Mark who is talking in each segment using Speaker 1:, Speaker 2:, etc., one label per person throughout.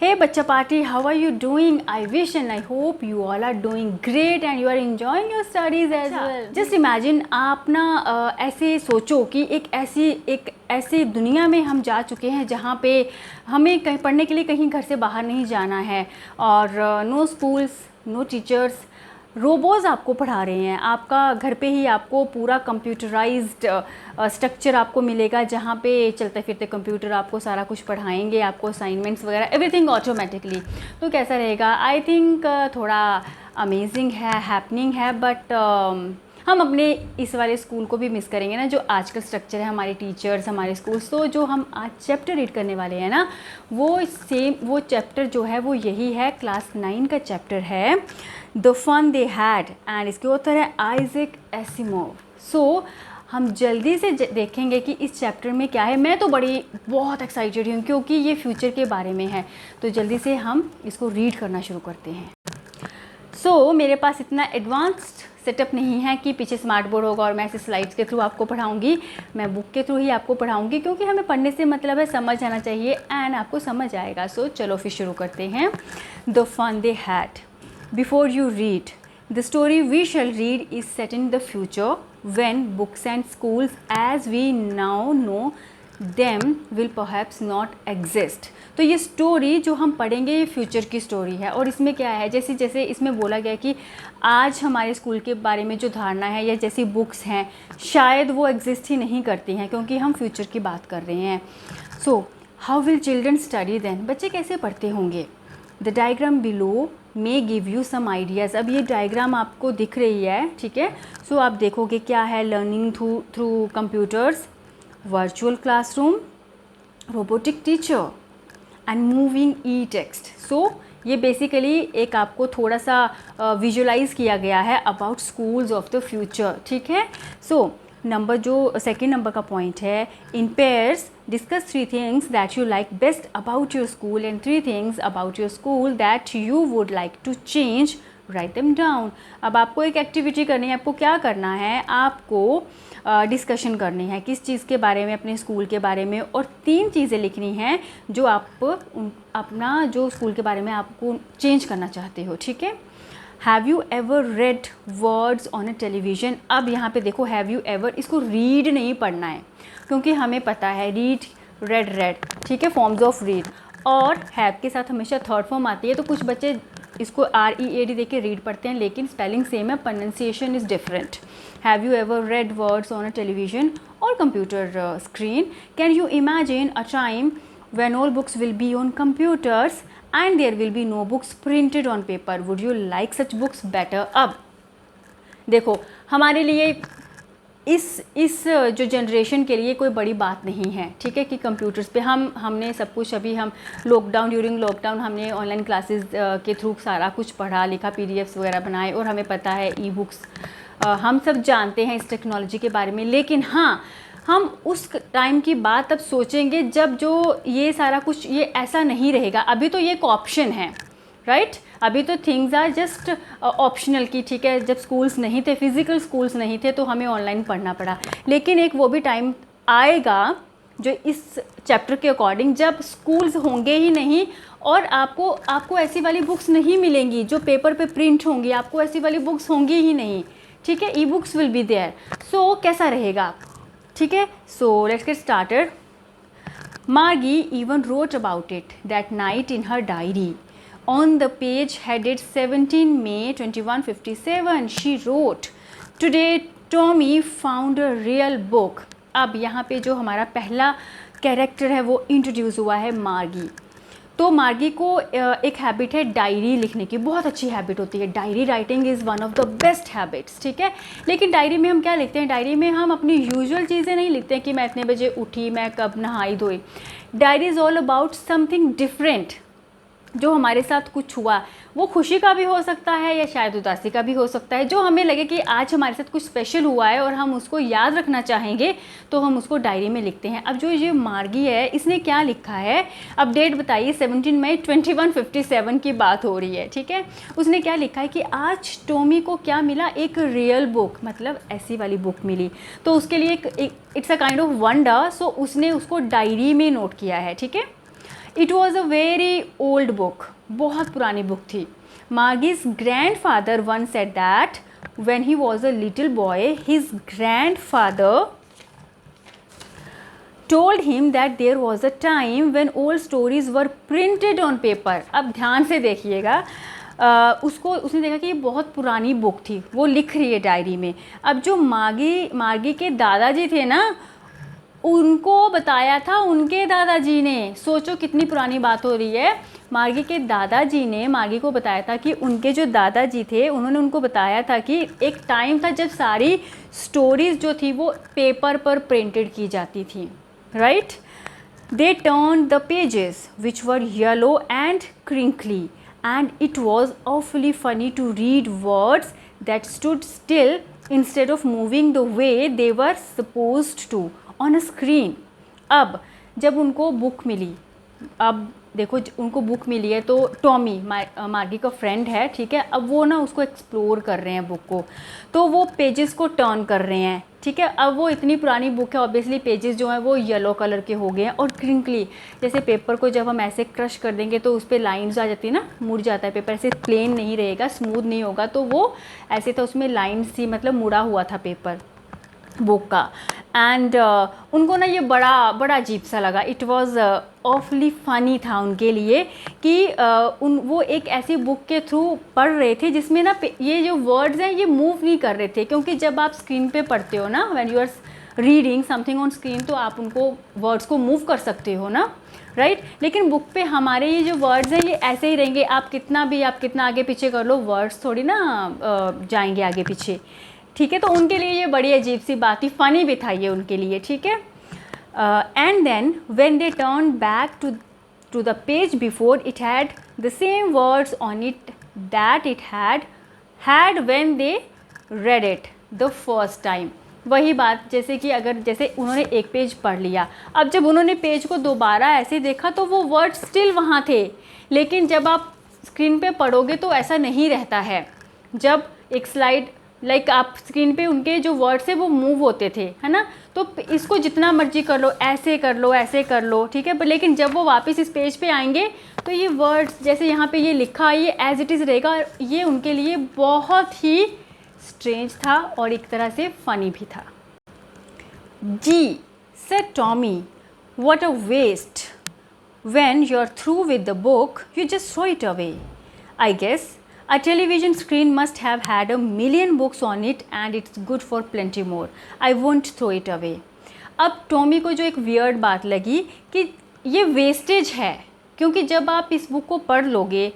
Speaker 1: Hey Bacha Party, how are you doing? I wish and I hope you all are doing great and you are enjoying your studies as well. Just imagine आप ना ऐसे सोचो कि एक ऐसी दुनिया में हम जा चुके हैं जहाँ पे हमें कहीं पढ़ने के लिए कहीं घर से बाहर नहीं जाना है और नो स्कूल्स, नो टीचर्स, रोबोज़ आपको पढ़ा रहे हैं। आपका घर पे ही आपको पूरा कंप्यूटराइज्ड स्ट्रक्चर आपको मिलेगा जहाँ पे चलते फिरते कंप्यूटर आपको सारा कुछ पढ़ाएंगे, आपको असाइनमेंट्स वगैरह एवरीथिंग ऑटोमेटिकली। तो कैसा रहेगा? आई थिंक थोड़ा अमेजिंग है, हैपनिंग है, बट हम अपने इस वाले स्कूल को भी मिस करेंगे ना, जो आज का स्ट्रक्चर है, हमारे टीचर्स, हमारे स्कूल्स। तो जो हम आज चैप्टर रीड करने वाले हैं ना, वो चैप्टर जो है वो यही है, क्लास 9 का चैप्टर है the fun they had, and इसके ऑथर है आइजैक एसिमोव। सो हम जल्दी से देखेंगे कि इस चैप्टर में क्या है। मैं तो बहुत एक्साइटेड हूँ क्योंकि ये फ्यूचर के बारे में है। तो जल्दी से हम इसको रीड करना शुरू करते हैं। मेरे पास इतना एडवांस्ड सेटअप नहीं है कि पीछे स्मार्ट बोर्ड होगा और मैं ऐसे स्लाइड्स के थ्रू आपको पढ़ाऊंगी। मैं बुक के थ्रू ही आपको पढ़ाऊंगी क्योंकि हमें पढ़ने से मतलब है समझ आना चाहिए, एंड आपको समझ आएगा। चलो फिर शुरू करते हैं। The fun they had. Before you read, the story we shall read is set in the future when books and schools as we now know them will perhaps not exist. तो ये स्टोरी जो हम पढ़ेंगे ये future की story है। और इसमें क्या है, जैसे इसमें बोला गया कि आज हमारे स्कूल के बारे में जो धारणा है या जैसी बुक्स हैं शायद वो एग्जिस्ट ही नहीं करती हैं क्योंकि हम फ्यूचर की बात कर रहे हैं। So how will children study then? बच्चे कैसे पढ़ते होंगे? The diagram below may give you some ideas. अब ये डायग्राम आपको दिख रही है, ठीक है। आप देखोगे क्या है, learning through computers, virtual classroom, robotic teacher and moving E text. ये बेसिकली एक आपको थोड़ा सा विजुलाइज किया गया है about schools of the future, ठीक है। सेकेंड नंबर का पॉइंट है, इन pairs discuss 3 things that you like best about your school and 3 things about your school that you would like to change. Write them down. अब आपको एक activity करनी है। आपको क्या करना है? आपको डिस्कशन करनी है किस चीज़ के बारे में, अपने स्कूल के बारे में, और 3 चीज़ें लिखनी हैं जो आप अपना जो स्कूल के बारे में आपको चेंज करना चाहते हो, ठीक है। Have you ever read words on a television? अब यहाँ पे देखो, हैव यू एवर, इसको रीड नहीं पढ़ना है क्योंकि हमें पता है रीड, रेड, ठीक है, फॉर्म्स ऑफ रीड। और हैव के साथ हमेशा थर्ड फॉर्म आती है। तो कुछ बच्चे इसको READ देख के रीड पढ़ते हैं लेकिन स्पेलिंग सेम है, pronunciation is different. Have you ever read words on a television और computer screen? Can you imagine a time when all books will be on computers and there will be no books printed on paper? Would you like such books better? अब देखो, हमारे लिए इस जो generation के लिए कोई बड़ी बात नहीं है, ठीक है, कि कंप्यूटर्स पे हमने सब कुछ, अभी हम ड्यूरिंग लॉकडाउन हमने ऑनलाइन क्लासेस के थ्रू सारा कुछ पढ़ा लिखा, PDFs वगैरह बनाए, और हमें पता है ई बुक्स, हम सब जानते हैं इस टेक्नोलॉजी के बारे में। लेकिन हाँ, हम उस टाइम की बात अब सोचेंगे जब जो ये सारा कुछ ये ऐसा नहीं रहेगा। अभी तो ये एक ऑप्शन है, राइट। अभी तो थिंग्स आर जस्ट ऑप्शनल की, ठीक है। जब स्कूल्स नहीं थे, फिज़िकल स्कूल्स नहीं थे, तो हमें ऑनलाइन पढ़ना पड़ा। लेकिन एक वो भी टाइम आएगा जो इस चैप्टर के अकॉर्डिंग, जब स्कूल्स होंगे ही नहीं और आपको ऐसी वाली बुक्स नहीं मिलेंगी जो पेपर पे प्रिंट होंगी। आपको ऐसी वाली बुक्स होंगी ही नहीं, ठीक है। E books will be there. कैसा रहेगा, ठीक है। Let's get started. Margie even wrote about it that night in her diary. On the page headed 17 May 2157, she wrote, "Today Tommy found a real book." अब यहाँ पे जो हमारा पहला कैरेक्टर है वो इंट्रोड्यूस हुआ है, मार्गी। तो मार्गी को एक हैबिट है डायरी लिखने की, बहुत अच्छी हैबिट होती है। Diary writing is one of the best habits, ठीक है। लेकिन डायरी में हम क्या लिखते हैं? डायरी में हम अपनी यूजुअल चीज़ें नहीं लिखते हैं कि मैं इतने बजे उठी, मैं कब नहाई धोई। Diary is all about something different, जो हमारे साथ कुछ हुआ, वो खुशी का भी हो सकता है या शायद उदासी का भी हो सकता है। जो हमें लगे कि आज हमारे साथ कुछ स्पेशल हुआ है और हम उसको याद रखना चाहेंगे तो हम उसको डायरी में लिखते हैं। अब जो ये मार्गी है, इसने क्या लिखा है? अब डेट बताइए, 17 मई 2157 की बात हो रही है, ठीक है। उसने क्या लिखा है कि आज टॉमी को क्या मिला? एक रियल बुक, मतलब ऐसी वाली बुक मिली। तो उसके लिए it's a kind of wonder. उसने उसको डायरी में नोट किया है, ठीक है। It was a very old book, बहुत पुरानी बुक थी. Margie's grandfather once said that when he was a little boy, his grandfather told him that there was a time when old stories were printed on paper. अब ध्यान से देखिएगा, उसने देखा कि ये बहुत पुरानी बुक थी, वो लिख रही है डायरी में. अब जो मार्गी के दादाजी थे ना, उनको बताया था उनके दादाजी ने. सोचो कितनी पुरानी बात हो रही है. मार्गी के दादाजी ने मार्गी को बताया था कि उनके जो दादाजी थे उन्होंने उनको बताया था कि एक टाइम था जब सारी स्टोरीज़ जो थी वो पेपर पर प्रिंटेड की जाती थी. Right. They turn the pages which were yellow and crinkly and it was awfully funny to read words that stood still instead of moving the way they were supposed to on a screen. अब जब उनको book मिली, अब देखो उनको book मिली है तो Tommy मार्गी का फ्रेंड है, ठीक है. अब वो ना उसको एक्सप्लोर कर रहे हैं बुक को, तो वो पेजेस को टर्न कर रहे हैं, ठीक है. अब वो इतनी पुरानी बुक है, ऑब्वियसली पेजेस जो हैं वो येलो कलर के हो गए हैं और क्रिंकली, जैसे पेपर को जब हम ऐसे क्रश कर देंगे तो उस पर लाइन्स आ जाती है ना, मुड़ जाता है पेपर, ऐसे प्लेन नहीं रहेगा, स्मूथ नहीं होगा. तो वो ऐसे था, उसमें लाइन्स थी, मतलब मुड़ा हुआ था पेपर बुक का. एंड उनको ना ये बड़ा अजीब सा लगा. इट वॉज़ ऑफली फ़नी था उनके लिए कि वो एक ऐसी बुक के थ्रू पढ़ रहे थे जिसमें ना ये जो वर्ड्स हैं ये मूव नहीं कर रहे थे. क्योंकि जब आप स्क्रीन पे पढ़ते हो ना, when you are reading something on screen, तो आप उनको वर्ड्स को मूव कर सकते हो ना, राइट. लेकिन बुक पे हमारे ये जो वर्ड्स हैं ये ऐसे ही रहेंगे. आप कितना आगे पीछे कर लो, वर्ड्स थोड़ी ना जाएंगे आगे पीछे, ठीक है. तो उनके लिए ये बड़ी अजीब सी बात थी, फ़नी भी था ये उनके लिए, ठीक है. And then when they turn back to the page before, it had the same words on it that it had when they read it the first time. वही बात, जैसे कि जैसे उन्होंने एक पेज पढ़ लिया, अब जब उन्होंने पेज को दोबारा ऐसे देखा तो वो वर्ड स्टिल वहाँ थे. लेकिन जब आप स्क्रीन पे पढ़ोगे तो ऐसा नहीं रहता है. जब एक स्लाइड आप स्क्रीन पे उनके जो वर्ड्स है वो मूव होते थे, है ना. तो इसको जितना मर्जी कर लो, ऐसे कर लो, ठीक है. लेकिन जब वो वापस इस पेज पे आएंगे तो ये वर्ड्स जैसे यहाँ पे ये लिखा है ये एज इट इज़ रहेगा. ये उनके लिए बहुत ही स्ट्रेंज था और एक तरह से फ़नी भी था. Gee said Tommy, what a waste. When you are through with the book you just throw it away. I guess a television screen must have had a million books on it and it's good for plenty more. I won't throw it away. अब Tommy को जो एक weird बात लगी कि ये wastage है, क्योंकि जब आप इस बुक को पढ़ लोगे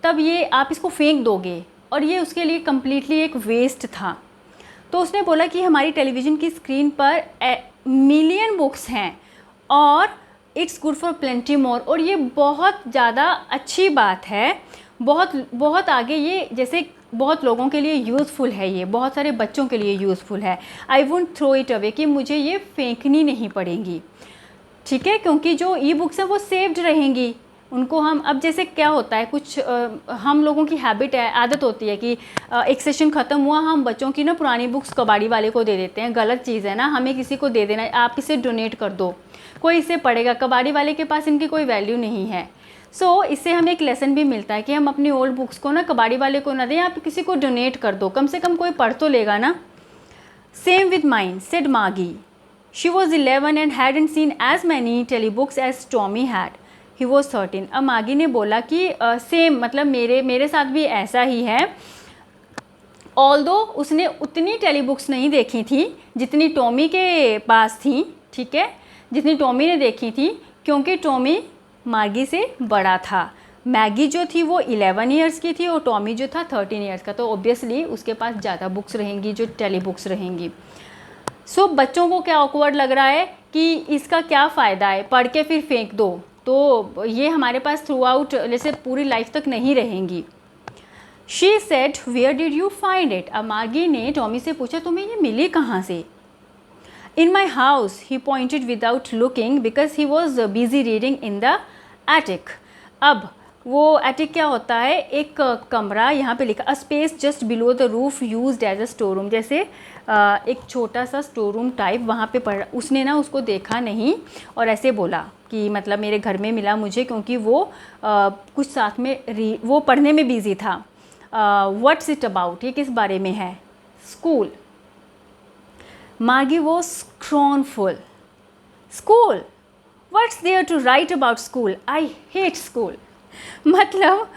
Speaker 1: तब ये आप इसको फेंक दोगे और ये उसके लिए कम्प्लीटली एक वेस्ट था. तो उसने बोला कि हमारी टेलीविज़न की स्क्रीन पर मिलियन बुक्स हैं और इट्स गुड फॉर प्लेंटी मोर, और ये बहुत ज़्यादा अच्छी बात है, बहुत आगे ये जैसे बहुत लोगों के लिए यूज़फुल है, ये बहुत सारे बच्चों के लिए यूज़फुल है. I won't throw it away, कि मुझे ये फेंकनी नहीं पड़ेंगी, ठीक है. क्योंकि जो ई बुक्स हैं वो सेव्ड रहेंगी. उनको हम अब जैसे क्या होता है, कुछ हम लोगों की हैबिट है, आदत होती है कि एक सेशन ख़त्म हुआ, हम बच्चों की ना पुरानी बुक्स कबाड़ी वाले को दे देते हैं. गलत चीज़ है ना, हमें किसी को दे देना, आप इसे डोनेट कर दो, कोई इसे पढ़ेगा. कबाड़ी वाले के पास इनकी कोई वैल्यू नहीं है. इससे हमें एक लेसन भी मिलता है कि हम अपनी ओल्ड बुक्स को ना कबाड़ी वाले को ना दें, आप किसी को डोनेट कर दो, कम से कम कोई पढ़ तो लेगा ना. Same with mine said Margie. She was 11 and hadn't seen as many telebooks as Tommy had. He was 13. अब मार्गी ने बोला कि सेम मतलब मेरे साथ भी ऐसा ही है. ऑल्दो उसने उतनी टेली बुक्स नहीं देखी थी जितनी टॉमी के पास थी, ठीक है, जितनी टॉमी ने देखी थी, क्योंकि टॉमी मार्गी से बड़ा था. मैगी जो थी वो 11 ईयर्स की थी और टॉमी जो था 13 ईयर्स का. तो ऑब्वियसली उसके पास ज़्यादा बुक्स रहेंगी जो टेली बुक्स रहेंगी. बच्चों को क्या ऑकवर्ड लग रहा है कि इसका क्या फ़ायदा है, पढ़ के फिर फेंक दो, तो ये हमारे पास थ्रू आउट जैसे पूरी लाइफ तक नहीं रहेंगी. She said where did you find it. अब मार्गी ने टॉमी से पूछा तुम्हें ये मिली कहाँ से. In my house, he pointed without looking because he was busy reading in the attic. अब वो attic क्या होता है, एक कमरा, यहाँ पे लिखा a space just below the roof used as a store room, जैसे एक छोटा सा स्टोर रूम टाइप वहाँ पे पड़ा. उसने ना उसको देखा नहीं और ऐसे बोला कि मतलब मेरे घर में मिला मुझे, क्योंकि वो कुछ साथ में वो पढ़ने में बिजी था। व्हाट्स इट अबाउट, ये किस बारे में है? School. Margie was scornful. School, what's there to write about school, I hate school. मतलब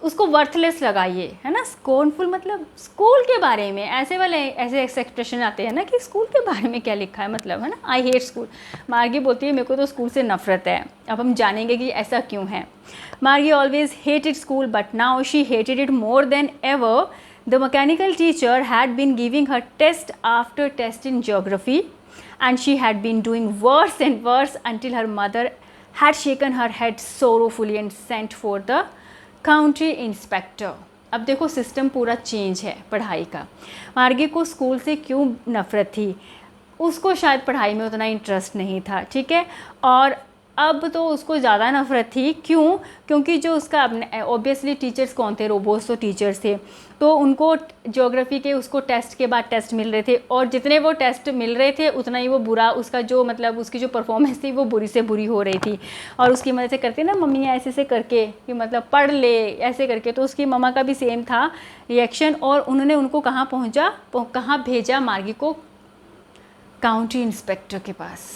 Speaker 1: उसको वर्थलेस लगा ये, है ना। स्कॉनफुल मतलब स्कूल के बारे में, ऐसे एक्सप्रेशन आते हैं ना कि स्कूल के बारे में क्या लिखा है, मतलब, है ना। आई हेट स्कूल। मार्गी बोलती है मेरे को तो स्कूल से नफरत है। अब हम जानेंगे कि ऐसा क्यों है। Margie always hated school but now she hated it more than ever. The mechanical teacher had been giving her test after test in geography and she had been doing worse and worse until her mother had shaken her head sorrowfully and sent for the county inspector. अब देखो system पूरा change है पढ़ाई का। मार्गी को school से क्यों नफ़रत थी? उसको शायद पढ़ाई में उतना इंटरेस्ट नहीं था, ठीक है। और अब तो उसको ज़्यादा नफ़रत थी। क्यों? क्योंकि जो उसका अपने ऑब्वियसली टीचर्स कौन थे? रोबोट्स तो टीचर्स थे। तो उनको ज्योग्राफी के उसको टेस्ट के बाद टेस्ट मिल रहे थे, और जितने वो टेस्ट मिल रहे थे उतना ही वो बुरा, उसका जो मतलब उसकी जो परफॉर्मेंस थी वो बुरी से बुरी हो रही थी। और उसकी मदद से करते ना मम्मी ऐसे ऐसे करके कि मतलब पढ़ ले ऐसे करके, तो उसकी मम्मा का भी सेम था रिएक्शन। और उन्होंने उनको कहाँ भेजा मार्गी को? काउंटी इंस्पेक्टर के पास।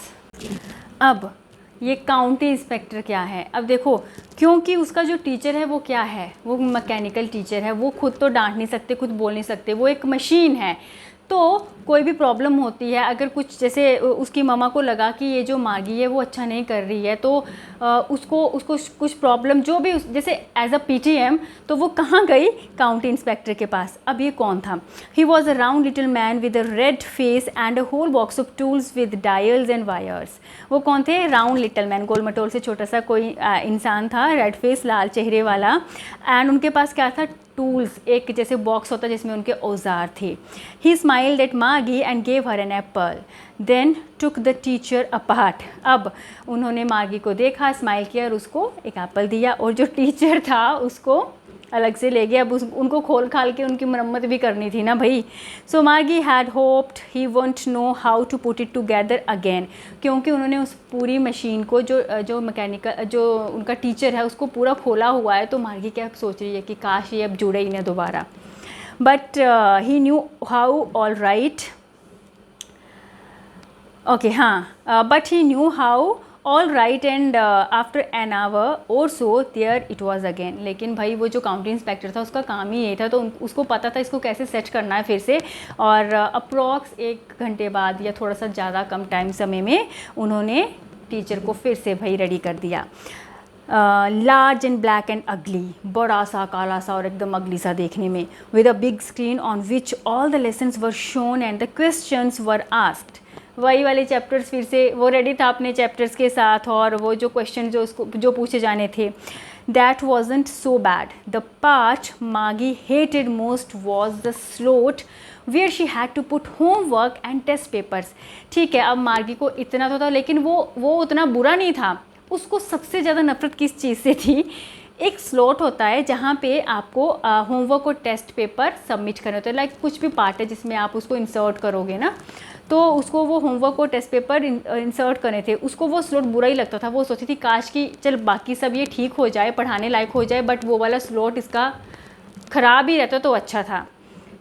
Speaker 1: अब ये काउंटी इंस्पेक्टर क्या है? अब देखो, क्योंकि उसका जो टीचर है वो क्या है? वो मैकेनिकल टीचर है। वो खुद तो डांट नहीं सकते, खुद बोल नहीं सकते, वो एक मशीन है। तो कोई भी प्रॉब्लम होती है, अगर कुछ जैसे उसकी मम्मा को लगा कि ये जो मार्गी है वो अच्छा नहीं कर रही है, तो उसको कुछ प्रॉब्लम जो भी जैसे एज अ पीटीएम, तो वो कहाँ गई? काउंटी इंस्पेक्टर के पास। अब ये कौन था? He was a round little man with a red face and a whole box of tools with dials and wires. वो कौन थे? राउंड लिटिल मैन, गोल मटोल से छोटा सा कोई इंसान था, रेड फेस, लाल चेहरे वाला। एंड उनके पास क्या था? टूल्स, एक जैसे बॉक्स होता जिसमें उनके औजार थे। He smiled at Margie and gave her an apple, then took the teacher apart. अब उन्होंने मार्गी को देखा, स्माइल किया और उसको एक एप्पल दिया, और जो टीचर था उसको अलग से ले गया। अब उनको खोल खाल के उनकी मरम्मत भी करनी थी ना भाई। So Margie had hoped he won't know how to put it together again, क्योंकि उन्होंने उस पूरी मशीन को जो मैकेनिकल जो उनका टीचर है उसको पूरा खोला हुआ है। तो मार्गी क्या सोच रही है कि काश ये अब जुड़े ही ना दोबारा। But he knew how all right, okay, हाँ, but he knew how all right and after an hour or so there it was again. लेकिन भाई वो जो काउंटी इंस्पेक्टर था उसका काम ही ये था, तो उसको पता था इसको कैसे सेट करना है फिर से। और अप्रॉक्स 1 घंटे बाद या थोड़ा सा ज़्यादा कम टाइम समय में उन्होंने टीचर को फिर से भाई रेडी कर दिया। लार्ज एंड ब्लैक एंड अगली, बड़ा सा काला सा और एकदम अगली सा देखने में, with a big screen on which all the lessons were shown and the questions were asked. वही वाले चैप्टर्स, फिर से वो रेडी था अपने चैप्टर्स के साथ, और वो जो क्वेश्चन जो पूछे जाने थे। That wasn't so bad. The part Margie hated most was the slot where she had to put homework and test papers. ठीक है, अब मार्गी को इतना तो था, लेकिन वो उतना बुरा नहीं था। उसको सबसे ज़्यादा नफरत किस चीज़ से थी? एक स्लॉट होता है जहाँ पे आपको होमवर्क और टेस्ट पेपर सबमिट करने होते हैं। लाइक कुछ भी पार्ट है जिसमें आप उसको इंसर्ट करोगे ना, तो उसको वो होमवर्क और टेस्ट पेपर इंसर्ट करने थे। उसको वो स्लॉट बुरा ही लगता था। वो सोचती थी काश कि चल बाकी सब ये ठीक हो जाए, पढ़ाने लायक हो जाए, बट वो वाला स्लॉट इसका ख़राब ही रहता तो अच्छा था।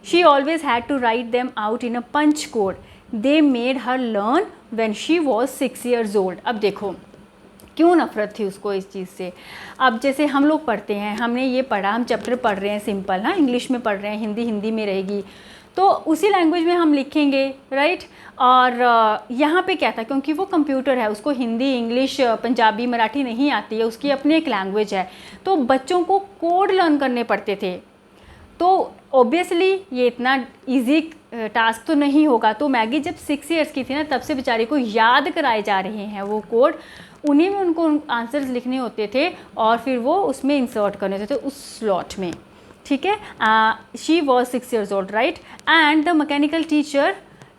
Speaker 1: She always had to write them out in a punch code they made her learn when she was 6 years old। अब देखो क्यों नफ़रत थी उसको इस चीज़ से। अब जैसे हम लोग पढ़ते हैं, हमने ये पढ़ा, हम चैप्टर पढ़ रहे हैं सिंपल, हाँ, इंग्लिश में पढ़ रहे हैं, हिंदी में रहेगी, तो उसी लैंग्वेज में हम लिखेंगे, राइट। और यहाँ पे क्या था, क्योंकि वो कंप्यूटर है, उसको हिंदी, इंग्लिश, पंजाबी, मराठी नहीं आती है, उसकी अपनी एक लैंग्वेज है, तो बच्चों को कोड लर्न करने पड़ते थे। तो ऑब्वियसली ये इतना इजी टास्क तो नहीं होगा। तो मैगी जब 6 years की थी ना, तब से बेचारी को याद कराए जा रहे हैं वो कोड, उन्हीं में उनको आंसर्स लिखने होते थे और फिर वो उसमें इंसर्ट करने होते थे उस स्लॉट में, ठीक है। She was 6 years old, right, and the mechanical teacher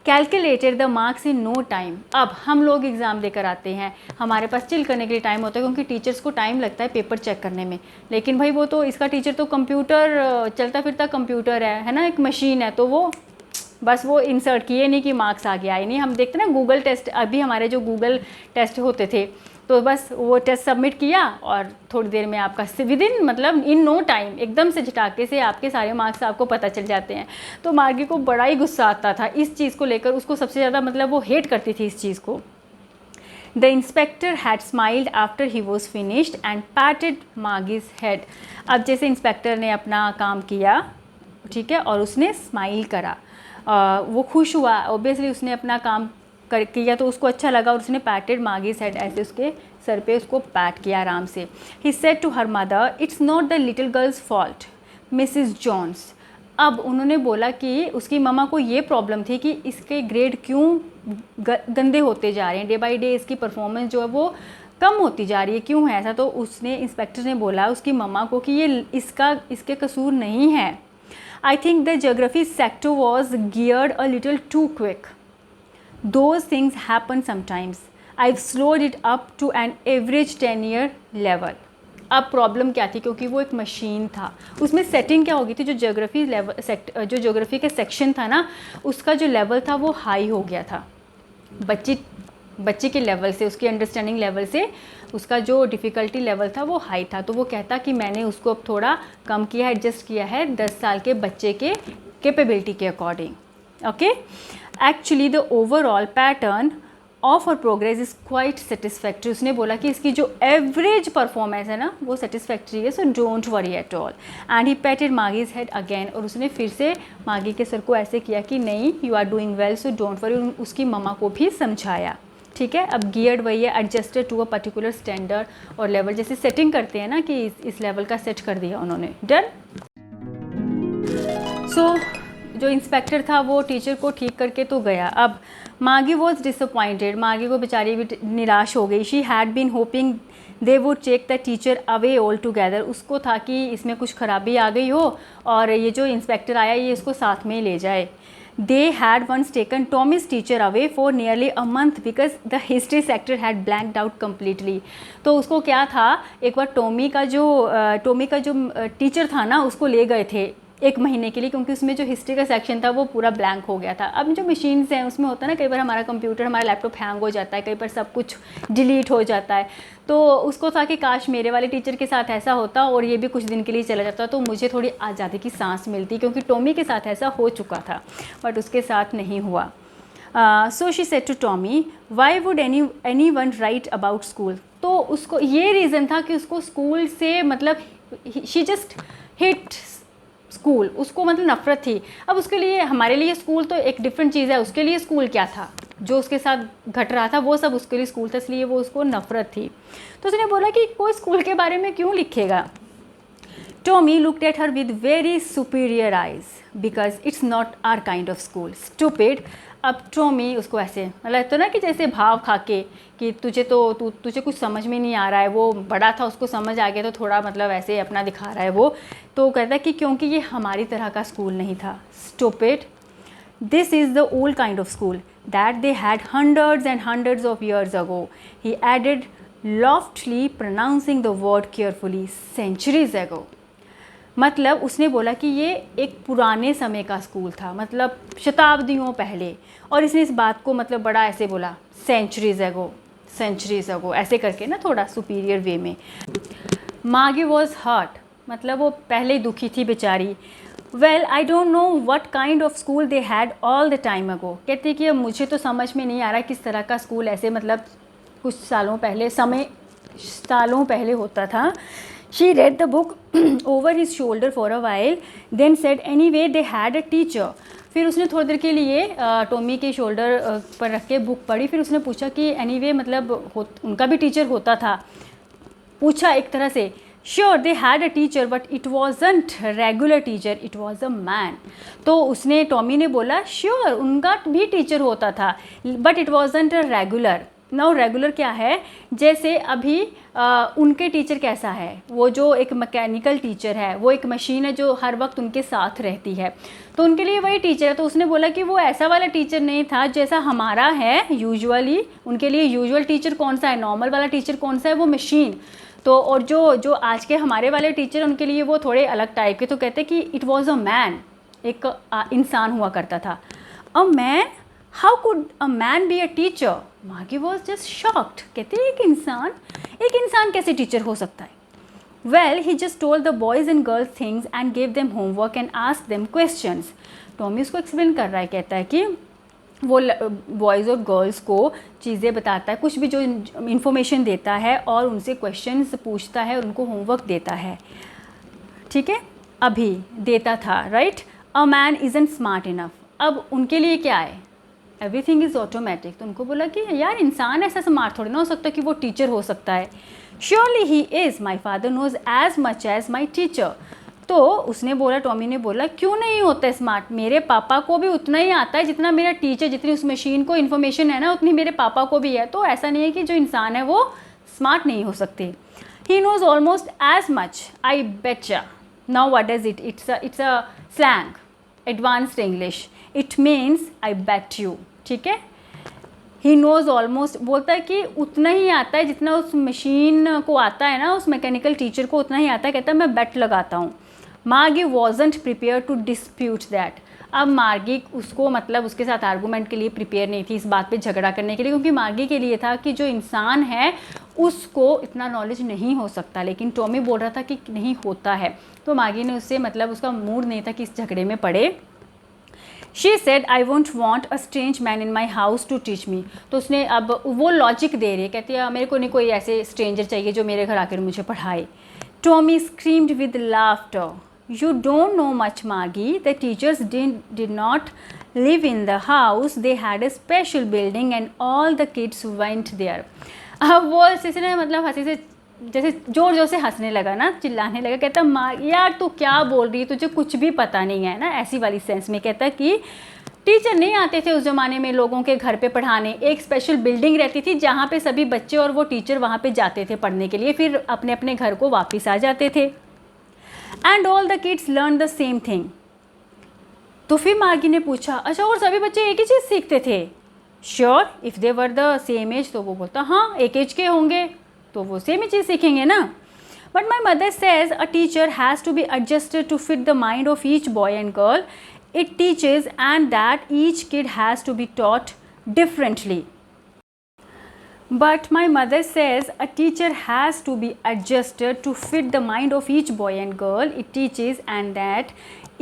Speaker 1: calculated the marks in no time. अब हम लोग एग्ज़ाम देकर आते हैं, हमारे पास चिल करने के लिए टाइम होता है, क्योंकि टीचर्स को टाइम लगता है पेपर चेक करने में, लेकिन भाई वो तो इसका टीचर तो कंप्यूटर, चलता फिरता कंप्यूटर है ना, एक मशीन है, तो वो बस वो इंसर्ट किए नहीं कि मार्क्स आ गया, नहीं हम देखते ना गूगल टेस्ट, अभी हमारे जो गूगल टेस्ट होते थे तो बस वो टेस्ट सबमिट किया और थोड़ी देर में आपका विद इन मतलब इन नो टाइम एकदम से झटाके से आपके सारे मार्क्स आपको पता चल जाते हैं। तो मार्गी को बड़ा ही गुस्सा आता था इस चीज़ को लेकर, उसको सबसे ज़्यादा मतलब वो हेट करती थी इस चीज़ को। The inspector had smiled after he was finished and patted Margie's head. अब जैसे इंस्पेक्टर ने अपना काम किया, ठीक है, और उसने स्माइल करा, वो खुश हुआ, ऑब्वियसली उसने अपना काम किया तो उसको अच्छा लगा और उसने पैटेड मार्गीज हेड, ऐसे उसके सर पे उसको पैट किया आराम से। He said to her mother it's not the little girls fault Mrs Jones. अब उन्होंने बोला कि उसकी मम्मा को ये प्रॉब्लम थी कि इसके ग्रेड क्यों गंदे होते जा रहे हैं, डे बाई डे इसकी परफॉर्मेंस जो है वो कम होती जा रही है, क्यों है ऐसा। तो उसने इंस्पेक्टर ने बोला उसकी मम्मा को कि ये इसके कसूर नहीं है। I think the geography sector was geared a little too quick, those things happen sometimes. I've slowed it up to an average 10-year level. अब प्रॉब्लम क्या थी, क्योंकि वो एक मशीन था, उसमें सेटिंग क्या हो गई थी, जो ज्योग्राफी का सेक्शन था ना उसका जो लेवल था वो हाई हो गया था बच्चे के लेवल से, उसकी अंडरस्टैंडिंग लेवल से उसका जो डिफ़िकल्टी लेवल था वो हाई था। तो वो कहता कि मैंने उसको अब थोड़ा कम किया, एडजस्ट किया है 10 साल के बच्चे के कैपेबिलिटी के according. Okay, actually the overall pattern of और प्रोग्रेस इज़ क्वाइट सेटिस्फैक्ट्री। उसने बोला कि इसकी जो एवरेज परफॉर्मेंस है ना वो सेटिस्फैक्ट्री है, so don't worry at all. And he patted Margie's head again, और उसने फिर से मार्गी के सर को ऐसे किया कि नहीं you are doing well so don't worry, उसकी मम्मा को भी समझाया। ठीक है, अब गियर्ड वही है, adjusted to a particular standard और लेवल, जैसे सेटिंग करते हैं ना कि इस लेवल का सेट कर दिया उन्होंने। डन। सो जो इंस्पेक्टर था वो टीचर को ठीक करके तो गया। अब मार्गी वॉज डिसअपॉइंटेड, मार्गी को बेचारी भी निराश हो गई। She had been hoping they would take the teacher away all together. उसको था कि इसमें कुछ खराबी आ गई हो और ये जो इंस्पेक्टर आया ये इसको साथ में ले जाए। They had once taken Tommy's teacher away for nearly a month because the history sector had blanked out completely. तो उसको क्या था, एक बार टॉमी का जो टीचर था ना उसको ले गए थे 1 महीने के लिए, क्योंकि उसमें जो हिस्ट्री का सेक्शन था वो पूरा ब्लैंक हो गया था। अब जो मशीन्स हैं उसमें होता है ना, कई बार हमारा कंप्यूटर हमारा लैपटॉप हैंग हो जाता है, कई बार सब कुछ डिलीट हो जाता है। तो उसको था कि काश मेरे वाले टीचर के साथ ऐसा होता और ये भी कुछ दिन के लिए चला जाता तो मुझे थोड़ी आज़ादी की सांस मिलती, क्योंकि टॉमी के साथ ऐसा हो चुका था बट उसके साथ नहीं हुआ। So she said to Tommy why would anyone write about school. तो उसको ये रीज़न था कि उसको स्कूल से मतलब शी जस्ट हिट स्कूल, उसको मतलब नफ़रत थी। अब उसके लिए, हमारे लिए स्कूल तो एक डिफरेंट चीज़ है, उसके लिए स्कूल क्या था, जो उसके साथ घट रहा था वो सब उसके लिए स्कूल था, इसलिए वो उसको नफ़रत थी। तो उसने बोला कि कोई स्कूल के बारे में क्यों लिखेगा। Tommy looked at her with very superior eyes because it's not our kind of school stupid. अब टॉमी उसको ऐसे मतलब तो ना कि जैसे भाव खा के कि तुझे कुछ समझ में नहीं आ रहा है, वो बड़ा था उसको समझ आ गया तो थोड़ा मतलब ऐसे अपना दिखा रहा है वो। तो कहता है कि क्योंकि ये हमारी तरह का स्कूल नहीं था। Stupid, this is the old kind of school that they had hundreds and hundreds of years ago, he added loftily, pronouncing the word carefully, centuries ago. मतलब उसने बोला कि ये एक पुराने समय का स्कूल था, मतलब शताब्दियों पहले, और इसने इस बात को मतलब बड़ा ऐसे बोला सेंचुरीज एगो ऐसे करके ना थोड़ा सुपीरियर वे में। मार्गी वॉज हर्ट, मतलब वो पहले दुखी थी बेचारी। Well I don't know what kind of school they had all the time ago. कहते कि अब मुझे तो समझ में नहीं आ रहा किस तरह का स्कूल ऐसे मतलब कुछ सालों पहले होता था। She read the book over his shoulder for a while then said anyway they had a teacher. फिर उसने थोड़ी देर के लिए टॉमी के शोल्डर पर रख के बुक पढ़ी, फिर उसने पूछा कि एनी वे मतलब उनका भी टीचर होता था। पूछा एक तरह से, sure they had a teacher but it wasn't regular teacher, it was a man. तो उसने टॉमी ने बोला श्योर उनका भी टीचर होता था but it wasn't a regular. Now regular क्या है, जैसे अभी उनके टीचर कैसा है, वो जो एक मैकेनिकल टीचर है, वो एक मशीन है जो हर वक्त उनके साथ रहती है, तो उनके लिए वही टीचर है। तो उसने बोला कि वो ऐसा वाला टीचर नहीं था जैसा हमारा है यूजुअली। उनके लिए यूजुअल टीचर कौन सा है, नॉर्मल वाला टीचर कौन सा है, वो मशीन। तो और जो आज के हमारे वाले टीचर उनके लिए वो थोड़े अलग टाइप के। तो कहते कि इट वॉज अ मैन, एक इंसान हुआ करता था। A man, how could a man be a teacher? मार्गी वॉज जस्ट शॉक्ड। कहते हैं एक इंसान कैसे टीचर हो सकता है? Well he just told the boys and girls things and gave them homework and asked them questions. Tommy उसको एक्सप्लेन कर रहा है, कहता है कि वो बॉयज़ और गर्ल्स को चीज़ें बताता है, कुछ भी जो इन्फॉर्मेशन देता है और उनसे क्वेश्चंस पूछता है, उनको होमवर्क देता है। ठीक है, अभी देता था, right. A man isn't smart enough. अब उनके लिए क्या है? Everything is automatic. तो उनको बोला कि यार इंसान ऐसा स्मार्ट थोड़ी ना हो सकता कि वो टीचर हो सकता है। Surely he is, my father knows as much as my teacher. तो उसने बोला, टॉमी ने बोला, क्यों नहीं होता स्मार्ट? मेरे पापा को भी उतना ही आता है जितना मेरा टीचर, जितनी उस मशीन को इन्फॉर्मेशन है ना, उतनी मेरे पापा को भी है। तो ऐसा नहीं है कि जो इंसान है वो स्मार्ट नहीं हो सकते। He knows almost as much, I betcha. Now what does it? It's a slang, advanced English. It means I bet you. ठीक है, ही नोज़ ऑलमोस्ट बोलता है कि उतना ही आता है जितना उस मशीन को आता है ना, उस मैकेनिकल टीचर को उतना ही आता है। कहता है मैं बेट लगाता हूँ। Margie wasn't prepared to dispute that. अब मार्गी उसको मतलब उसके साथ आर्गूमेंट के लिए प्रिपेयर नहीं थी, इस बात पे झगड़ा करने के लिए, क्योंकि मार्गी के लिए था कि जो इंसान है उसको इतना नॉलेज नहीं हो सकता। लेकिन टॉमी बोल रहा था कि नहीं होता है। तो मार्गी ने उससे मतलब उसका मूड नहीं था कि इस झगड़े में पड़े। She said I won't want a strange man in my house to teach me. तो उसने अब वो लॉजिक दे रही है, कहती है मेरे को नहीं कोई ऐसे स्ट्रेंजर चाहिए जो मेरे घर आकर मुझे पढ़ाए। Tommy screamed with laughter, you don't know much Margie, the teachers did not live in the house, they had a special building and all the kids went there. अब वो ऐसे ना मतलब हंसी से जैसे जोर जोर से हंसने लगा ना, चिल्लाने लगा। कहता माँ यार तू क्या बोल रही है, तुझे कुछ भी पता नहीं है ना, ऐसी वाली सेंस में। कहता कि टीचर नहीं आते थे उस ज़माने में लोगों के घर पे पढ़ाने, एक स्पेशल बिल्डिंग रहती थी जहाँ पे सभी बच्चे और वो टीचर वहाँ पे जाते थे पढ़ने के लिए, फिर अपने अपने घर को वापस आ जाते थे। And all the kids learn the same thing. तो फिर मार्गी ने पूछा अच्छा और सभी बच्चे एक ही चीज़ सीखते थे? Sure if they were the same age. तो वो बोलता हाँ एक एज के होंगे तो वो सेम ही चीज़ सीखेंगे ना। But my mother says a teacher has to be adjusted to fit the mind of each boy and girl it teaches and that each kid has to be taught differently. But my mother says a teacher has to be adjusted to fit the mind of each boy and girl it teaches and that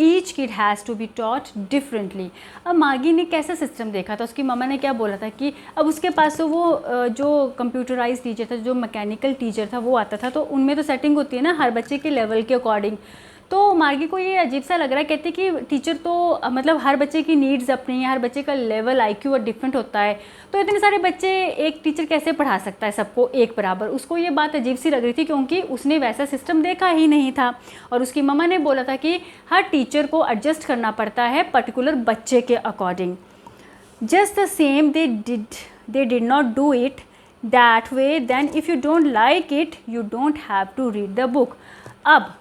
Speaker 1: each kid has to be taught differently. अब Margie ने कैसा system देखा था, उसकी मम्मा ने क्या बोला था कि अब उसके पास तो वो जो कंप्यूटराइज टीचर था, जो मैकेनिकल टीचर था वो आता था, तो उनमें तो सेटिंग होती है ना हर बच्चे के लेवल के अकॉर्डिंग। तो मार्गी को ये अजीब सा लग रहा है, कहती कि टीचर तो मतलब हर बच्चे की नीड्स अपनी है, हर बच्चे का लेवल IQ डिफरेंट होता है, तो इतने सारे बच्चे एक टीचर कैसे पढ़ा सकता है सबको एक बराबर। उसको ये बात अजीब सी लग रही थी क्योंकि उसने वैसा सिस्टम देखा ही नहीं था। और उसकी मम्मा ने बोला था कि हर टीचर को एडजस्ट करना पड़ता है पर्टिकुलर बच्चे के according. Just the same they did not do it that way, then if you don't like it you don't have to read the book. अब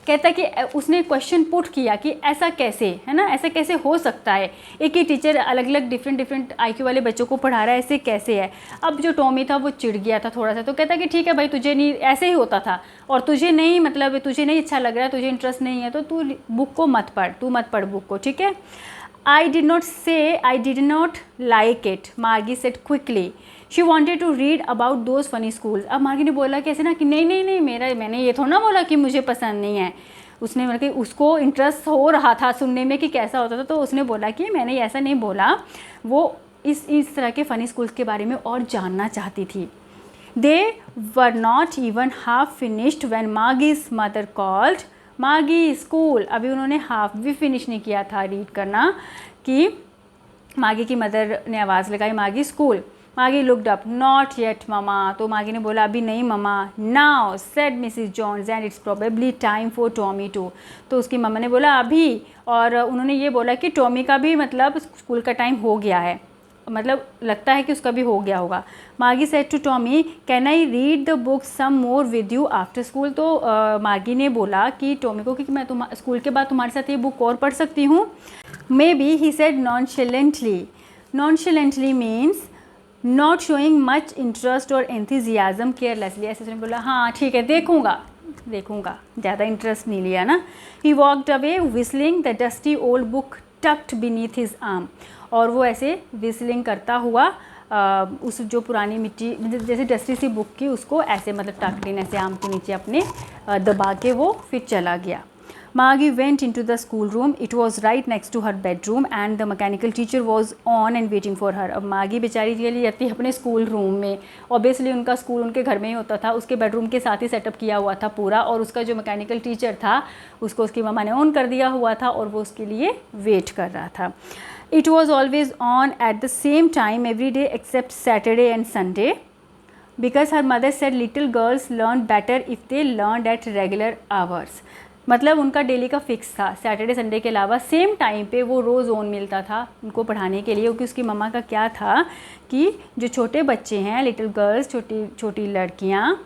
Speaker 1: कहता है कि उसने क्वेश्चन पुट किया कि ऐसा कैसे है ना, ऐसा कैसे हो सकता है, एक ही टीचर अलग अलग डिफरेंट IQ वाले बच्चों को पढ़ा रहा है, ऐसे कैसे है। अब जो टॉमी था वो चिढ़ गया था थोड़ा सा, तो कहता कि ठीक है भाई तुझे नहीं ऐसे ही होता था और तुझे नहीं मतलब तुझे नहीं अच्छा लग रहा है, तुझे इंटरेस्ट नहीं है तो तू बुक को मत पढ़, तू मत पढ़ बुक को, ठीक है। आई did not say I did not like it, Margie said quickly. She wanted to read about those funny schools. अब मार्गी ने बोला कैसे ना कि नहीं मैंने ये थोड़ा ना बोला कि मुझे पसंद नहीं है। उसने मतलब कि उसको इंटरेस्ट हो रहा था सुनने में कि कैसा होता था, तो उसने बोला कि मैंने ऐसा नहीं बोला, वो इस तरह के फ़नी स्कूल्स के बारे में और जानना चाहती थी। They were not even half finished when Margie's mother called. Margie school, अभी उन्होंने हाफ भी फिनिश नहीं किया था रीड करना कि मार्गी की मदर ने आवाज़ लगाई Margie school. Margie looked up, not yet mama. तो मार्गी ने बोला अभी नहीं ममा। Now said Mrs Jones and it's probably time for Tommy too. तो उसकी मम्मा ने बोला अभी, और उन्होंने ये बोला कि टॉमी का भी मतलब स्कूल का टाइम हो गया है, मतलब लगता है कि उसका भी हो गया होगा। Margie said to Tommy can I read the book some more with you after school. तो मार्गी ने बोला कि टॉमी को कि मैं स्कूल के बाद तुम्हारे साथ ये बुक और पढ़ सकती हूँ। Maybe he said nonchalantly. Nonchalantly means not showing much interest और एंथुजियाज्म, केयरलेसली। ऐसे उसने बोला हाँ ठीक है देखूँगा, ज़्यादा इंटरेस्ट नहीं लिया ना। He walked away whistling the dusty old book tucked beneath his arm, और वो ऐसे विस्लिंग करता हुआ उस जो पुरानी मिट्टी जैसे डस्टी सी बुक की उसको ऐसे मतलब टक्ड इन ऐसे आर्म के नीचे अपने दबा के वो फिर चला गया. Margie went into the school room. It was right next to her bedroom and the mechanical teacher was on and waiting for her. अब मागी बेचारी चली जाती है अपने स्कूल रूम में. ऑब्वियसली उनका स्कूल उनके घर में ही होता था, उसके बेडरूम के साथ ही सेटअप किया हुआ था पूरा, और उसका जो मैकेनिकल टीचर था उसको उसकी मम्मा ने ऑन कर दिया हुआ था और वो उसके लिए वेट कर रहा था. It was always on at the same time every day except Saturday and Sunday because her mother said little girls learned better if they learned at regular hours. मतलब उनका डेली का फिक्स था, Saturday Sunday के अलावा same time पे वो रोज़ on मिलता था उनको पढ़ाने के लिए, क्योंकि उसकी मम्मा का क्या था कि जो छोटे बच्चे हैं, लिटिल गर्ल्स, छोटी छोटी लड़कियाँ,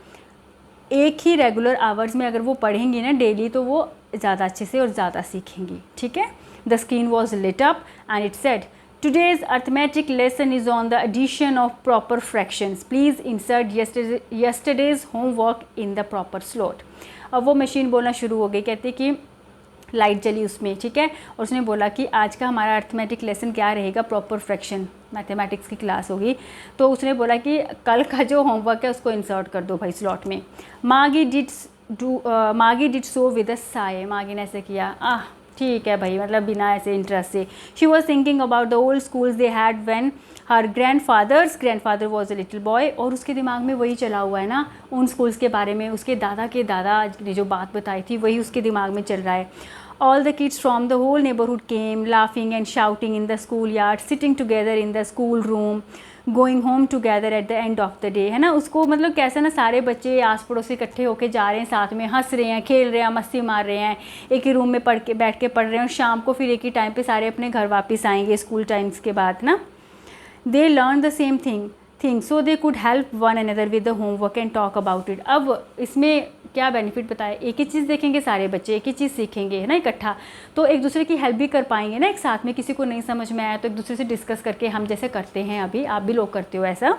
Speaker 1: एक ही रेगुलर आवर्स में अगर वो पढ़ेंगी ना डेली तो वो ज़्यादा अच्छे से और ज़्यादा सीखेंगी. ठीक है. The screen was lit up and it said Today's arithmetic lesson is on the addition of proper fractions. Please insert yesterday's homework in the proper slot. अब वो मशीन बोलना शुरू हो गई, कहती कि लाइट जली उसमें. ठीक है. और उसने बोला कि आज का हमारा अर्थमेटिक लेसन क्या रहेगा, प्रॉपर फ्रैक्शन, मैथमेटिक्स की क्लास होगी. तो उसने बोला कि कल का जो होमवर्क है उसको इंसर्ट कर दो भाई स्लॉट में. मागी did so with a Sai. मागी ने ऐसे किया, ठीक है भाई, मतलब बिना ऐसे इंटरेस्ट से. She was thinking about the old schools they had when her grandfather was a little boy. और उसके दिमाग में वही चला हुआ है ना उन स्कूल्स के बारे में, उसके दादा के दादा ने जो बात बताई थी वही उसके दिमाग में चल रहा है. All the kids from the whole neighborhood came, laughing and shouting in the schoolyard, sitting together in the school room, going home together at the end of the day. है ना, उसको मतलब कैसा ना सारे बच्चे आस पड़ोस इकट्ठे होके जा रहे हैं, साथ में हंस रहे हैं, खेल रहे हैं, मस्ती मार रहे हैं, एक ही रूम में बैठ के पढ़ रहे हैं, और शाम को फिर एक ही टाइम पे सारे अपने घर वापस आएंगे स्कूल टाइम्स के बाद ना. They learned the same thing so they could help one another with the homework and talk about it. अब इसमें क्या बेनिफिट बताए, एक ही चीज़ देखेंगे सारे बच्चे, एक ही चीज़ सीखेंगे, है ना इकट्ठा, तो एक दूसरे की हेल्प भी कर पाएंगे ना एक साथ में. किसी को नहीं समझ में आया तो एक दूसरे से डिस्कस करके, हम जैसे करते हैं अभी, आप भी लोग करते हो ऐसा.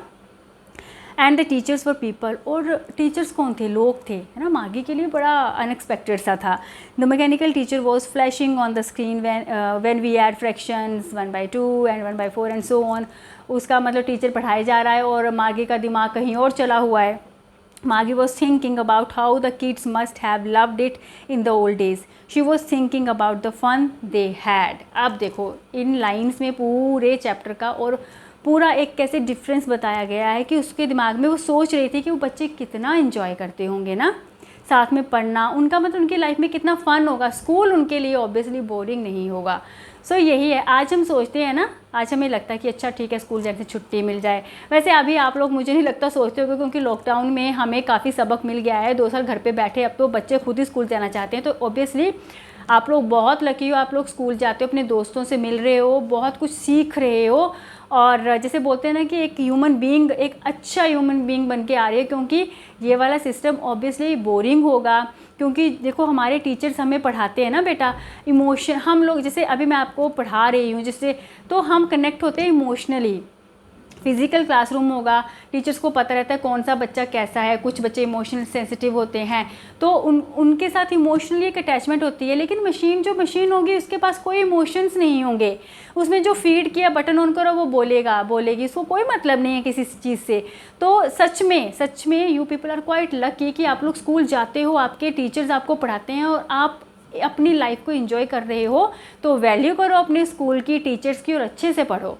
Speaker 1: And the teachers were people. और टीचर्स कौन थे, लोग थे, है ना. मागी के लिए बड़ा अनएक्सपेक्टेड सा था. The mechanical teacher was flashing on the screen when we add fractions 1/2 and 1/4 and so on. उसका मतलब टीचर पढ़ाए जा रहा है और मागी का दिमाग कहीं और चला हुआ है. Margie was thinking about how the kids must have loved it in the old days. She was thinking about the fun they had. अब देखो इन लाइन्स में पूरे चैप्टर का और पूरा एक कैसे डिफरेंस बताया गया है कि उसके दिमाग में वो सोच रही थी कि वो बच्चे कितना एंजॉय करते होंगे ना साथ में पढ़ना, उनका मतलब उनकी लाइफ में कितना फ़न होगा. स्कूल उनके लिए ऑब्वियसली बोरिंग नहीं होगा. सो यही है, आज हम सोचते हैं ना, आज हमें लगता है कि अच्छा ठीक है स्कूल जाने से छुट्टी मिल जाए. वैसे अभी आप लोग मुझे नहीं लगता सोचते होगे, क्योंकि लॉकडाउन में हमें काफ़ी सबक मिल गया है. 2 साल घर पे बैठे, अब तो बच्चे खुद ही स्कूल जाना चाहते हैं. तो ऑब्वियसली आप लोग बहुत लकी हो, आप लोग स्कूल जाते हो, अपने दोस्तों से मिल रहे हो, बहुत कुछ सीख रहे हो, और जैसे बोलते हैं ना कि एक ह्यूमन बीइंग, एक अच्छा ह्यूमन बीइंग बन के आ रही है. क्योंकि ये वाला सिस्टम ऑब्वियसली बोरिंग होगा, क्योंकि देखो हमारे टीचर्स हमें पढ़ाते हैं ना बेटा, इमोशन, हम लोग जैसे अभी मैं आपको पढ़ा रही हूँ जिससे, तो हम कनेक्ट होते हैं इमोशनली. फिज़िकल क्लासरूम होगा, टीचर्स को पता रहता है कौन सा बच्चा कैसा है. कुछ बच्चे इमोशनल सेंसिटिव होते हैं तो उनके साथ इमोशनली एक अटैचमेंट होती है. लेकिन मशीन होगी उसके पास कोई इमोशंस नहीं होंगे. उसमें जो फीड किया, बटन ऑन करो, वो बोलेगी, उसको कोई मतलब नहीं है किसी चीज़ से. तो सच में you people are quite lucky कि आप लोग स्कूल जाते हो, आपके टीचर्स आपको पढ़ाते हैं और आप अपनी लाइफ को एंजॉय कर रहे हो. तो वैल्यू करो अपने स्कूल की, टीचर्स की, और अच्छे से पढ़ो.